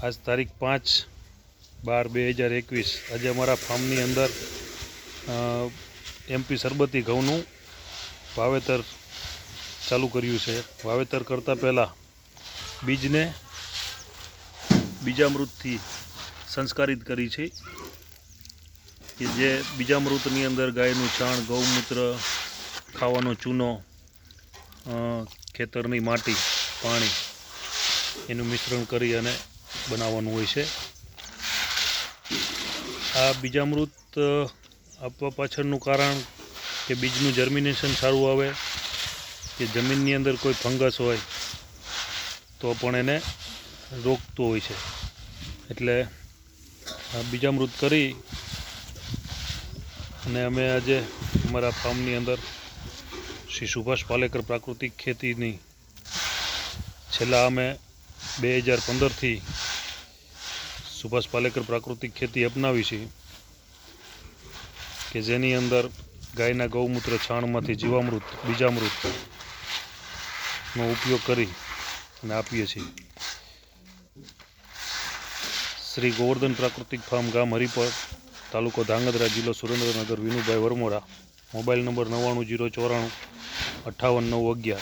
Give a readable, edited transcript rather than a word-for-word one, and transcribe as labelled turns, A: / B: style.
A: आज तारीख 5/12/2021 आज अमरा फार्मनी अंदर MP सरबती घऊनु वावेतर चालू कर्यु छे। वावेतर करता पहला बीजने बीजामृतथी संस्कारित करी छे कि जे बीजामृतनी अंदर गायनु छाण, गौमूत्र, खावानो चूनो, खेतरनी माटी, पाणी एनु मिश्रण करी अने बनाववानुं होय छे। आ बीजामृत आपवा पाछळनुं कारण कि बीजनुं जर्मिनेशन सारुं आवे, कि जमीननी अंदर कोई फंगस होय तो पण एने रोकतो होय छे। एटले बीजामृत करी अने अमे आजे अमरा फार्मनी अंदर श्री सुभाष पालेकर प्राकृतिक खेतीनी छेल्ला अमे 2015 थी सुभाष पालेकर प्राकृतिक खेती अपनावी छे कि जेनी अंदर गायना गौमूत्र छाणमांथी जीवामृत बीजामृत नो उपयोग करी अने आपीए छीए। श्री गोवर्धन प्राकृतिक फार्म गाम हरिपर तालुको धांगध्रा जिल्लो सुरेन्द्रनगर विनुभाई वरमोरा। Mobile number 99 094 58 911।